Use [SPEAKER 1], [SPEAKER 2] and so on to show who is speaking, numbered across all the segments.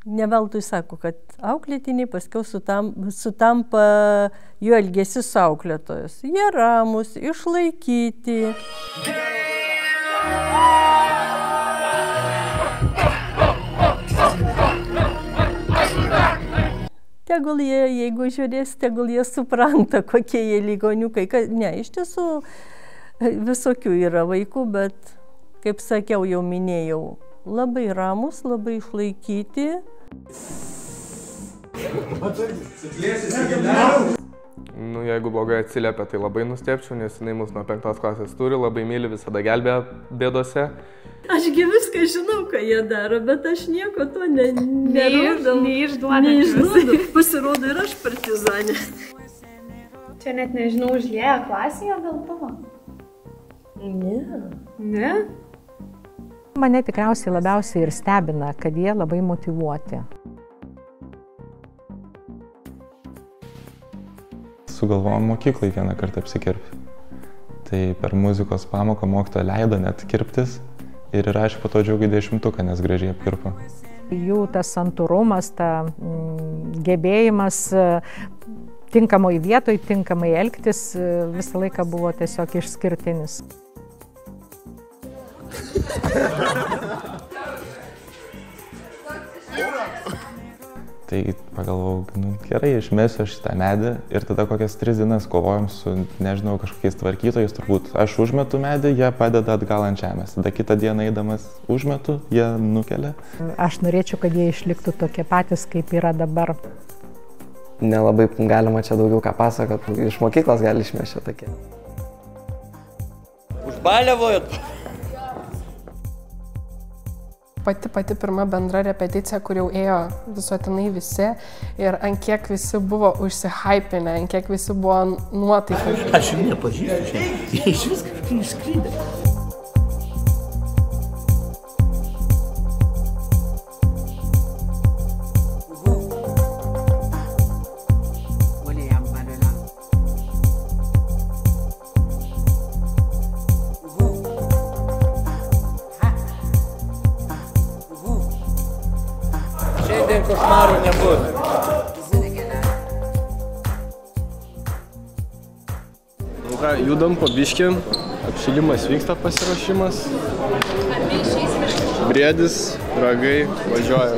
[SPEAKER 1] Ne veltui sako, kad auklėtiniai paskiau sutampa jų elgesys su auklėtojus. Jie ramus, išlaikyti. Tegul jie, jeigu žiūrės, tegul jie supranta, kokie jie ligoniukai. Ne, iš tiesų visokių yra vaikų, bet, kaip sakiau, jau minėjau, labai ramus, labai išlaikyti.
[SPEAKER 2] Nu, jeigu blogai atsiliepia, tai labai nustebčiau, nes jinai mus nuo 5 klasės turi, labai myli, visada gelbėja bėdose.
[SPEAKER 1] Ašgi viską žinau, ką jie daro, bet aš nieko to nerodau.
[SPEAKER 3] Neišduodu.
[SPEAKER 1] Pasirodo ir aš partizanė.
[SPEAKER 3] Čia net nežinau, užlieja klasėje dėl to?
[SPEAKER 1] Ne.
[SPEAKER 3] Ne?
[SPEAKER 4] Mane tikriausiai labiausiai ir stebina, kad jie labai motyvuoti.
[SPEAKER 5] Sugalvojom mokyklai vieną kartą apsikirpti. Tai per muzikos pamoką mokytoja leido net kirptis ir įrašė po to džiaugiai 10-tuką, nes gražiai apkirpo.
[SPEAKER 4] Jų tas santūrumas, gebėjimas tinkamoj vietoj, tinkamai elgtis visą laiką buvo tiesiog išskirtinis.
[SPEAKER 5] Tai pagalvojau, nu, gerai, išmesiu aš tą medį ir tada kokias 3 dienas kovojom su, nežinau, kažkokiais tvarkytojais, turbūt aš užmetu medį, jie padeda atgal ant žemės, tada kitą dieną eidamas užmetu, jie nukelia.
[SPEAKER 4] Aš norėčiau, kad jie išliktų tokie patys, kaip yra dabar.
[SPEAKER 6] Nelabai galima čia daugiau ką pasakot, iš mokyklos gali išmešti tokie.
[SPEAKER 7] Užbaliavojot?
[SPEAKER 8] Pati pirma bendra repeticija, kur jau ėjo visuotinai visi ir ant kiek visi buvo užsihaipinę, ant kiek visi buvo nuotaikai.
[SPEAKER 7] Aš jų nepažįstu, jie iš viską išskridę. Šiandien košmarų nebus.
[SPEAKER 2] Nu ką, judam po biškį, apšilimas vyksta, pasiruošimas. Briedis, ragai, važiuoja.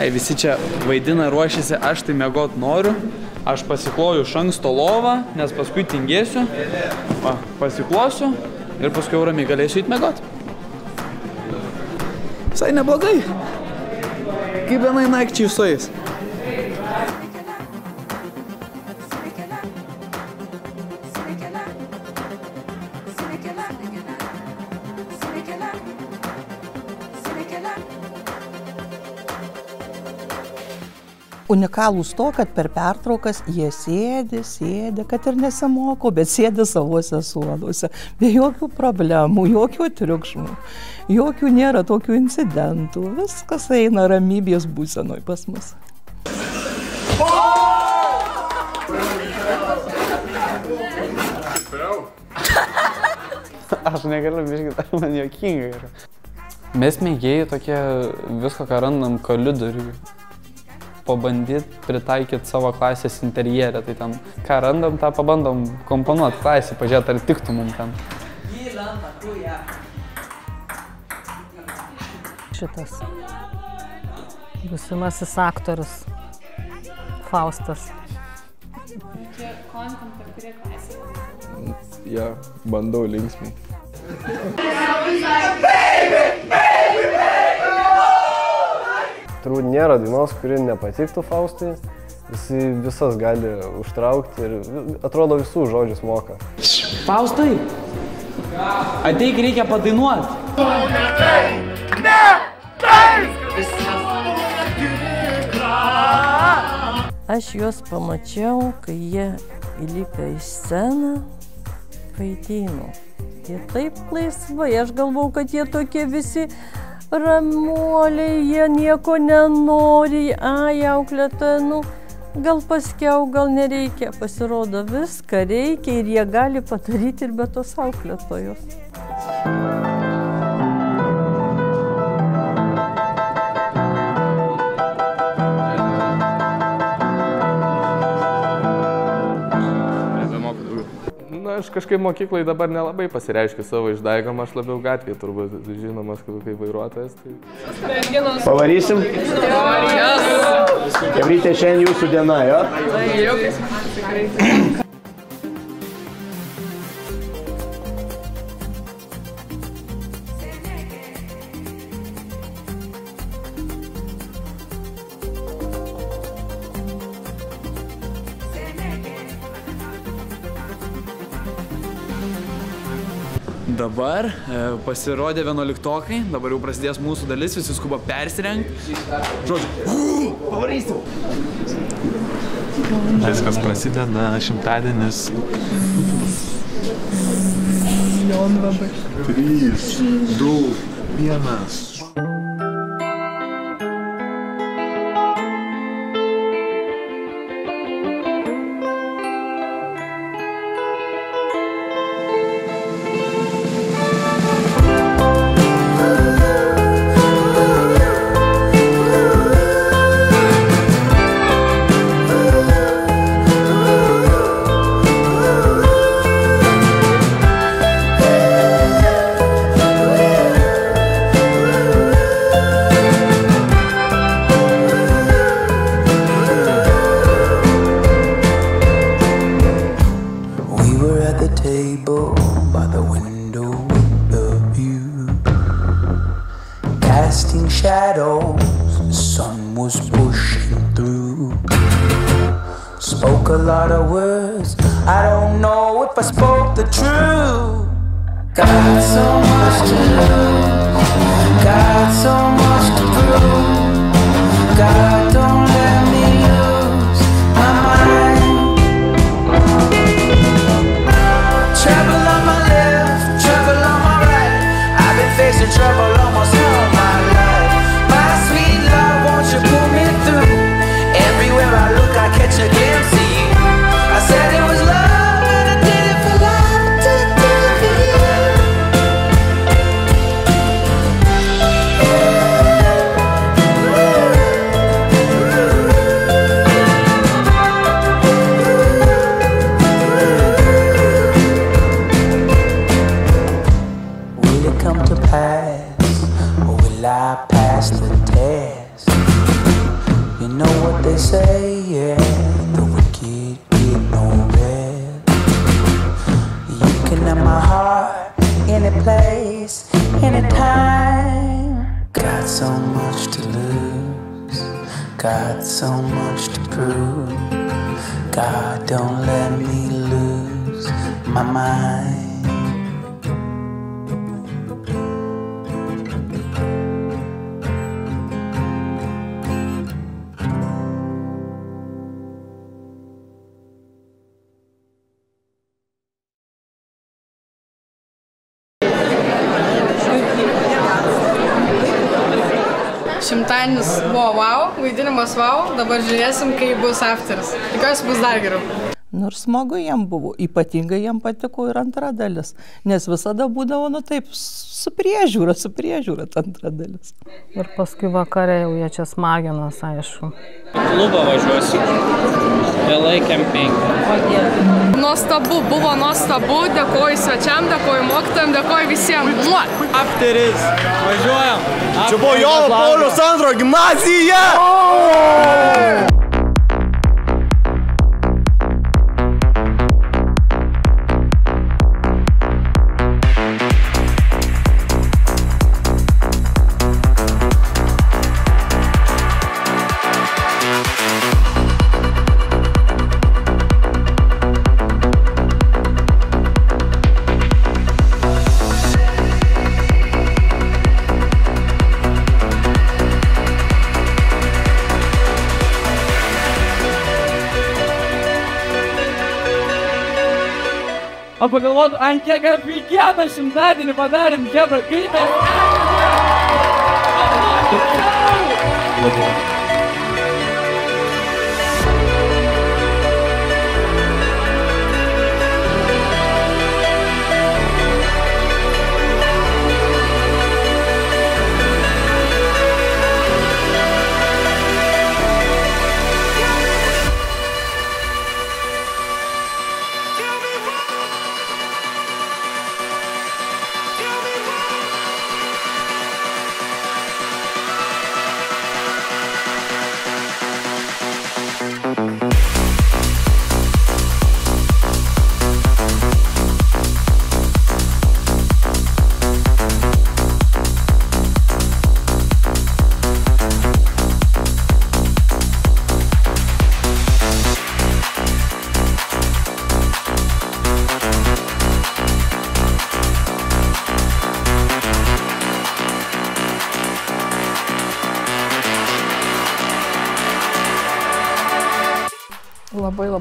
[SPEAKER 9] Ai, visi čia vaidina, ruošiasi, aš tai miegot noriu. Aš pasikloju iš anksto lovą, nes paskui tingėsiu. Va, pasiklosiu ir paskui jau ramiai galėsiu eit miegot. Visai neblogai. Kaip vienai nakčiai sueis.
[SPEAKER 10] Unikalūs to, kad per pertraukas jie sėdi, kad ir nesimoko, bet sėdi savuose suoluose. Be jokių problemų, jokių triukšmų, jokių nėra tokių incidentų. Viskas eina ramybės būsenoj pas mus.
[SPEAKER 9] Aš negaliu biškit, man juokinga yra. Mes mėgėjai tokie visko, ką randam koridoriui. Pabandyti pritaikyti savo klasės interjerę, tai ten ką randam, tą pabandom komponuoti klasį, pažiūrėti, ar tiktų mums ten.
[SPEAKER 4] Šitas būsimasis aktorius Faustas.
[SPEAKER 3] Čia kontent, per kurie klasė?
[SPEAKER 2] Ja, bandau linksmai.
[SPEAKER 6] Turbūt nėra dainos, kuri nepatiktų Faustui. Jis visas gali užtraukti ir atrodo visų žodžius moka.
[SPEAKER 9] Faustai, ateik, reikia padainuoti.
[SPEAKER 1] Aš juos pamačiau, kai jie įlipę į sceną, vaidino. Jie taip laisvai, aš galvau, kad jie tokie visi ramuoliai, jie nieko nenori, auklėtoja, nu, gal paskiau, gal nereikia. Pasirodo, viską reikia ir jie gali padaryti ir be tos auklėtojos.
[SPEAKER 2] Na, aš kažkaip mokyklai dabar nelabai pasireiškiu savo išdaigom, aš labiau gatvėje turbūt žinomas kaip vairuotojas. Tai...
[SPEAKER 7] Pavarysim? Kebrytė, šiandien jūsų diena, jo?
[SPEAKER 11] Dabar pasirodė 11-okai, dabar jau prasidės mūsų dalis, visi skuba persirengti. Žodžiu, pavarysim!
[SPEAKER 5] Viskas prasideda, 100-adienis.
[SPEAKER 7] 3, 2, 1.
[SPEAKER 8] Šimtadienis buvo wow, vaidinimas wow, dabar žiūrėsim, kaip bus afteris. Tikiuosi bus dar geriau.
[SPEAKER 10] Nors smagu jam buvo, ypatingai jam patiko ir antra dalis, nes visada būdavo, nu taip, su priežiūra ta antra dalis.
[SPEAKER 4] Ir paskui vakarė jau jie čia smaginos, aišku.
[SPEAKER 12] Klubą važiuosiu, LA Camping.
[SPEAKER 8] Nuostabu, buvo nuostabu, dėkoju svečiam, dėkoju mokytojam, dėkoju visiems.
[SPEAKER 12] Afteris, važiuojam.
[SPEAKER 7] Čia buvo Jono Pauliaus II gimnazija!
[SPEAKER 12] o pagalvotų, ant kiek apie vieną šimtadienį padarėm, Hebra, kaip mes.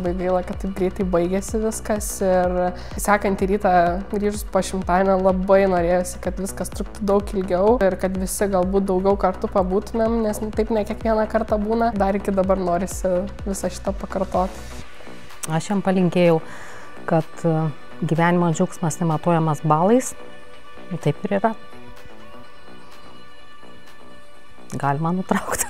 [SPEAKER 8] Labai gaila, kad taip greitai baigėsi viskas ir sekantį rytą grįžus po šimtadienio labai norėjosi, kad viskas truktų daug ilgiau ir kad visi galbūt daugiau kartų pabūtumėm, nes taip ne kiekvieną kartą būna. Dar iki dabar norisi visą šitą pakartoti.
[SPEAKER 4] Aš jam palinkėjau, kad gyvenimo džiaugsmas nematuojamas balais. Taip ir yra. Galima nutraukti.